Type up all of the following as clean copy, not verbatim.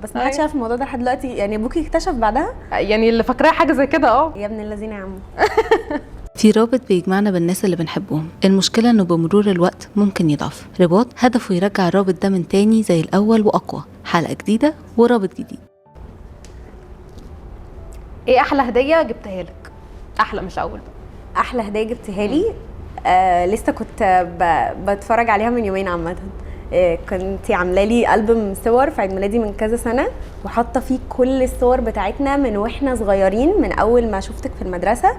بس ما حدش عارف الموضوع ده لحد دلوقتي، يعني ابوكي اكتشف بعدها؟ يعني اللي فاكراه حاجه زي كده. يا ابن الذين يا عمو. في رابط بيجمعنا بالناس اللي بنحبهم، المشكلة انه بمرور الوقت ممكن يضعف. رباط هدفه يرجع الرابط ده من تاني زي الاول واقوى. حلقة جديدة ورابط جديد. ايه احلى هديه جبتها لك؟ احلى مش اول بقى. احلى هديه جبتها لي لسه كنت بتفرج عليها من يومين عامه. كنتي عامله لي ألبوم صور في عيد ميلادي من كذا سنه، وحاطه فيه كل الصور بتاعتنا من واحنا صغيرين، من اول ما شفتك في المدرسه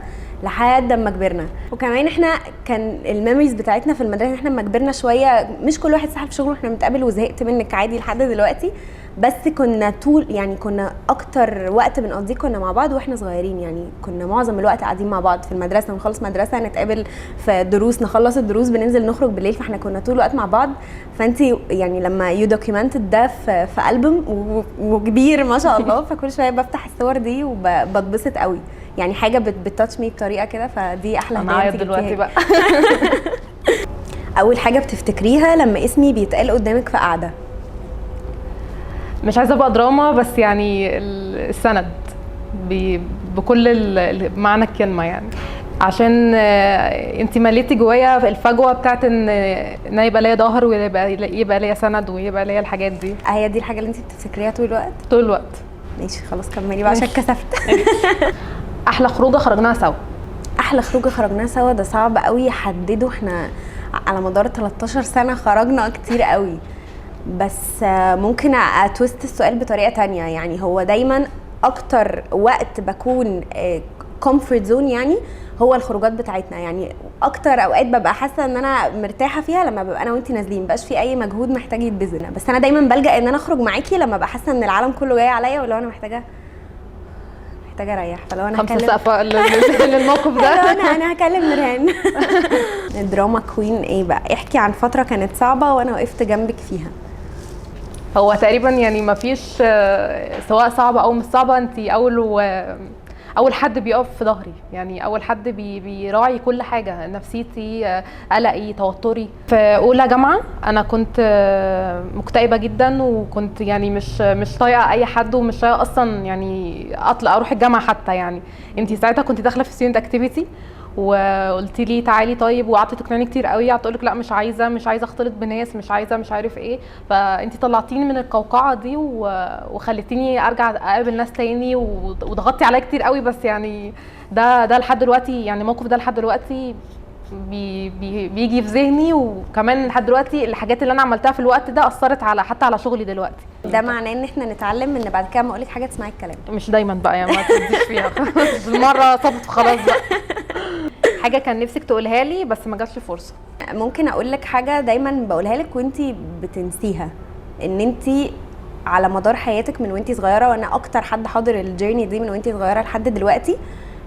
لحد ما كبرنا. وكمان احنا كان الميموريز بتاعتنا في المدرسه احنا لما كبرنا شويه، مش كل واحد سحب في شغله، احنا بنتقابل وزهقت منك عادي لحد دلوقتي، بس كنا كنا اكتر وقت بنقضيه كنا مع بعض واحنا صغيرين. يعني كنا معظم الوقت قاعدين مع بعض في المدرسه، نخلص مدرسه نتقابل في دروس، نخلص الدروس بننزل نخرج بالليل، فاحنا كنا طول الوقت مع بعض. فانتي يعني لما يو دوكيومنتد ده في ألبوم وكبير ما شاء الله، فكل شويه بفتح الصور دي وبتبسط قوي، يعني حاجه بتتاتش مي بطريقه كده، فدي احلى هديه. انا دلوقتي بقى اول حاجه بتفتكريها لما اسمي بيتقال قدامك في قعده؟ مش عايزه ابقى دراما، بس يعني السند بكل معنى الكلمه، يعني عشان انت مليتي جوايا الفجوه بتاعت ان يبقى ليا ظهر ويبقى ليا سند ويبقى ليا الحاجات دي. هي دي الحاجه اللي انت بتفتكريها طول الوقت؟ طول الوقت. ماشي خلاص كملي بقى عشان كسفت. احلى خروجه خرجناها سوا؟ احلى خروجه خرجناها سوا ده صعب قوي يحدده، احنا على مدار 13 سنه خرجنا كتير قوي، بس ممكن اتوست السؤال بطريقه تانية. يعني هو دايما اكتر وقت بكون كومفورت زون يعني هو الخروجات بتاعتنا، يعني اكتر اوقات ببقى حاسه ان انا مرتاحه فيها لما ببقى انا وانتي نازلين، مبقاش في اي مجهود محتاج يتبذل. بس انا دايما بلجأ ان انا اخرج معاكي لما ببقى حاسه ان العالم كله جاي عليا، ولو انا محتاجه اريح. فلو انا هكلم سقفه للموقف ده. انا هكلم نورهان. الدراما كوين ايه بقى؟ احكي عن فتره كانت صعبه وانا وقفت جنبك فيها. هو تقريبا يعني مفيش سواء صعبه او مش صعبه، انت اول حد بيقف في ظهري، يعني اول حد بيراعي كل حاجه، نفسيتي، قلقي، توتري. في اولى جامعه انا كنت مكتئبه جدا، وكنت يعني مش طايقه اي حد، ومش طايقه اصلا يعني اروح الجامعه حتى. يعني انت ساعتها كنت داخله في ستودنت اكتيفيتي وقلت لي تعالي طيب، وقعدت تقنعني كتير قوي، قعدت اقول لك لا مش عايزه اختلط بناس، مش عارف ايه. فانت طلعتيني من القوقعه دي وخليتيني ارجع اقابل ناس تاني، وضغطتي عليا كتير قوي. بس يعني ده لحد دلوقتي، يعني الموقف ده لحد دلوقتي بيجي في ذهني، وكمان لحد دلوقتي الحاجات اللي انا عملتها في الوقت ده اثرت حتى على شغلي دلوقتي. ده معناه ان احنا نتعلم ان بعد كده ما اقولك حاجه تسمعي الكلام. مش دايما بقى، يعني ما تديش فيها بالمره، صبت خلاص بقى. حاجه كان نفسك تقولها لي بس ما جاتش فرصه؟ ممكن اقول لك حاجه دايما بقولها لك وانتي بتنسيها، ان انتي على مدار حياتك من وانتي صغيره، وانا اكتر حد حاضر الجيرني دي من وانتي صغيره لحد دلوقتي،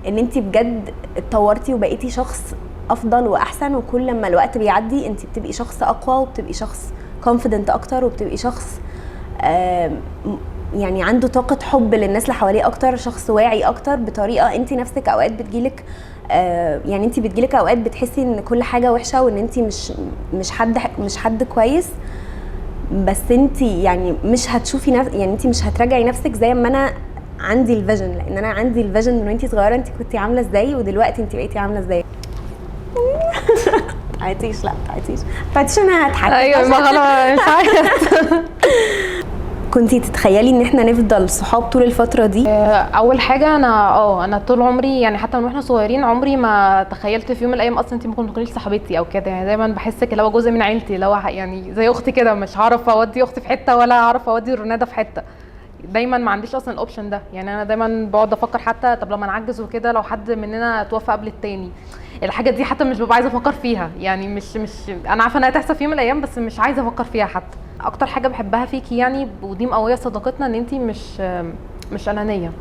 ان انتي بجد اتطورتي وبقيتي شخص افضل واحسن، وكل ما الوقت بيعدي انتي بتبقي شخص اقوى، وبتبقي شخص كونفيدنت اكتر، وبتبقي شخص يعني عنده طاقه حب للناس اللي حواليه اكتر، شخص واعي اكتر بطريقه انتي نفسك اوقات بتجيلك يعني انتي بتجيلك اوقات بتحسي ان كل حاجه وحشه، وان انتي مش حد كويس، بس انتي يعني مش هتشوفي يعني انتي مش هتراجعي نفسك زي ما انا عندي الفيجن، لان انا عندي الفيجن من وانتي صغيره انتي كنتي عامله ازاي، ودلوقتي انتي بقيتي عامله ازاي. تعيطيش، لا تعيطيش انا هضحك. ايوه ما خلاص مش عارفه. كنتي تتخيلي ان احنا نفضل صحاب طول الفتره دي؟ اول حاجه انا طول عمري، يعني حتى من واحنا صغيرين، عمري ما تخيلت في يوم من الايام اصلا انت ممكن تكوني صاحبتي او كده. يعني دايما بحسك اللي هو جزء من عيلتي، اللي هو يعني زي اختي كده، مش هعرف اودي اختي في حته ولا هعرف اودي رناده في حته. دايما ما عنديش اصلا الاوبشن ده. يعني انا دايما بقعد افكر حتى طب لما نعجز وكده، لو حد مننا توفى قبل التاني، الحاجه دي حتى مش ببقى عايزه افكر فيها. يعني مش انا عارفه انها هتحصل في يوم من الايام، بس مش عايزه افكر فيها حتى. اكتر حاجه بحبها فيكي يعني، ودي مقويه صداقتنا، ان انتي مش انانيه،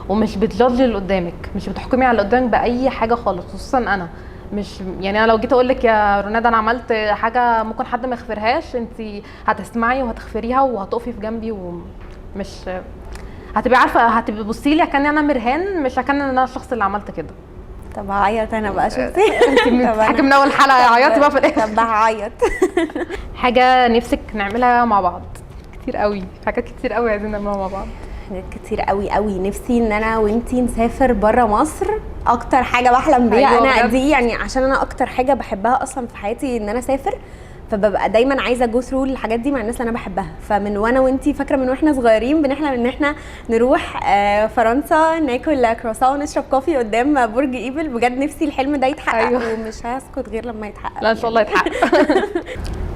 ومش بتجادجي اللي قدامك، مش بتحكمي على اللي قدامك باي حاجه خالص. خصوصا انا مش يعني، انا لو جيت اقول لك يا رناد انا عملت حاجه ممكن حد ما يغفرهاش، انتي هتسمعي وهتغفريها وهتقفي في جنبي، ومش هتبقي عارفه، هتبقي بصي لي كأني انا مرهان، مش كأن انا الشخص اللي عملت كده. طب هعيط انا بقى، شفتي؟ انت بتضحكي من اول حلقه، عيطي بقى في الاخر. طب هعيط. حاجه نفسك نعملها مع بعض كتير قوي، حاجات كتير قوي عايزين نعملها مع بعض. حاجات كتير قوي قوي. نفسي ان انا وانتي نسافر بره مصر، اكتر حاجه بحلم بيها. أيوة انا بجد. دي يعني عشان انا اكتر حاجه بحبها اصلا في حياتي ان انا اسافر، فببقى دايما عايزه جو ثرو الحاجات دي مع الناس اللي انا بحبها. فمن وانا وانتي فاكره من واحنا صغيرين بنحلم ان احنا نروح فرنسا، ناكل كرواسون ونشرب كوفي قدام برج ايفل. بجد نفسي الحلم ده يتحقق. أيوة. ومش هسكت غير لما يتحقق. لا ان شاء الله يتحقق.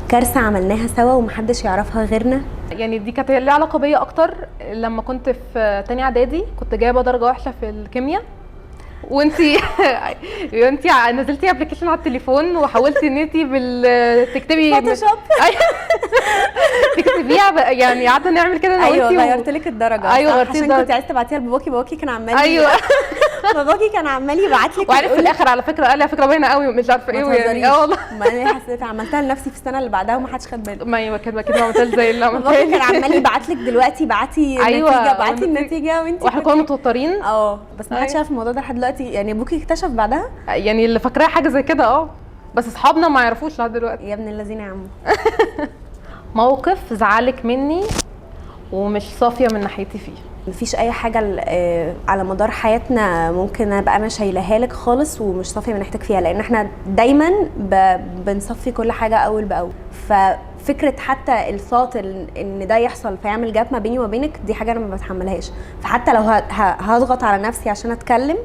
كارثه عملناها سوا ومحدش يعرفها غيرنا. يعني دي كانت ليها علاقه بيا اكتر. لما كنت في تانية اعدادي كنت جايبه درجه وحشه في الكيمياء، وانتي نزلتي ابلكيشن على التليفون وحاولتي ان انتي تكتبي فوتوشوب. تكتبيها يعني قعدنا نعمل كده انا ايوه وانتي غيرت لك الدرجه. ايوه صح؟ غيرتي عشان الدرجة. كنت عايزه تبعتيها لباباكي. باباكي كان عمال ايوه باباكي كان عمال يبعت لك وعارف في الاخر على فكره قال لي على فكره باينه قوي ومش عارفه ايه يعني. والله ما انا حسيت عملتها لنفسي في السنه اللي بعدها وما حدش خد باله. ما ايوه كده ما عملتهاش زي اللي عملتها باباكي كان عمال يبعت لك دلوقتي بعتي أيوة، النتيجه بعتي النتيجه وانت واحنا كنا متوترين. بس ما حدش أيوة. عارف الموضوع ده لحد دلوقتي. يعني ابوكي اكتشف بعدها؟ يعني اللي فاكراها حاجه زي كده بس اصحابنا ما يعرفوش لحد دلوقتي. يا ابن الذين يا عمو. موقف زعلك مني ومش صافيه من ناحيتي فيه؟ مفيش اي حاجه على مدار حياتنا ممكن ابقى انا شايلها لك خالص ومش صافيه من ناحيتك فيها، لان احنا دايما بنصفي كل حاجه اول باول. ففكره حتى الثوت ان ده يحصل فيعمل جاب ما بيني وما بينك، دي حاجه انا ما بتحملهاش. فحتى لو هضغط على نفسي عشان اتكلم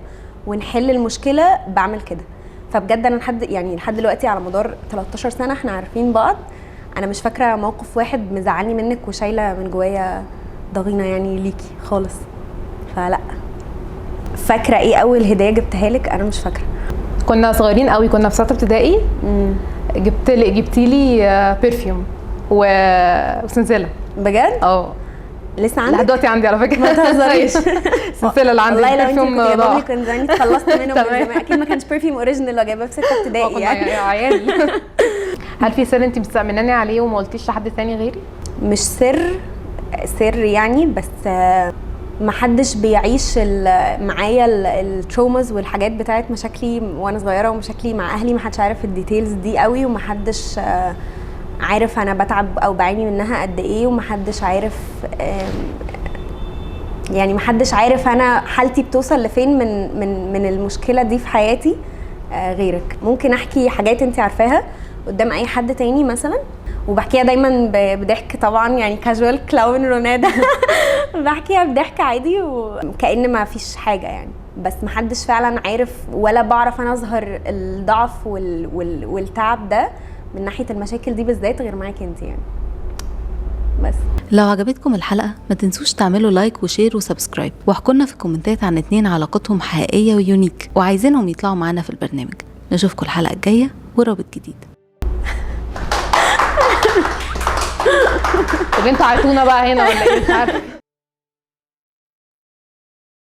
ونحل المشكله بعمل كده. فبجد انا لحد دلوقتي على مدار 13 سنه احنا عارفين بعض، انا مش فاكره موقف واحد مزعلني منك وشايله من جوايا ضغينه يعني ليكي خالص. فلا. فاكره ايه اول هديه جبتها لك؟ انا مش فاكره. كنا صغيرين قوي، كنا في 6 ابتدائي. جبتي لي برفيوم وسلسله. بجد؟ لسه عندك؟ لحد دلوقتي عندي على فكره. ما تهزريش. السلسله اللي عندي والله لو انت برفيوم كنت جايبه ضاع. لي كنت زماني اتخلصت منه من زمان. اكيد ما كانش برفيوم اوريجينال لو جايباه في 6 ابتدائي يعني. عيالي. هل في سر انت مستأمناني عليه وما قلتيش لحد ثاني غيري؟ مش سر يعني، بس ما حدش بيعيش معايا التروماز والحاجات بتاعت مشاكلي وانا صغيره ومشاكلي مع اهلي. ما حدش عارف الديتيلز دي قوي، وما حدش عارف انا بتعب او بعاني منها قد ايه، وما حدش عارف يعني ما حدش عارف انا حالتي بتوصل لفين من المشكله دي في حياتي غيرك. ممكن احكي حاجات انت عارفاها قدام اي حد تاني مثلا، وبحكيها دايما بضحك طبعا، يعني كاجوال كلاون رونادا. بحكيها بضحك عادي وكأن ما فيش حاجه يعني. بس محدش فعلا عارف ولا بعرف انا اظهر الضعف والتعب ده من ناحيه المشاكل دي بالذات غير معاكي انت يعني. بس لو عجبتكم الحلقة ما تنسوش تعملوا لايك وشير وسبسكرايب، واحكوا لنا في الكومنتات عن 2 علاقتهم حقيقية ويونيك وعايزينهم يطلعوا معانا في البرنامج. نشوفكم الحلقة الجاية ورابط جديد. طب انتوا عارفونا بقى هنا ولا ايه؟ مش عارفه.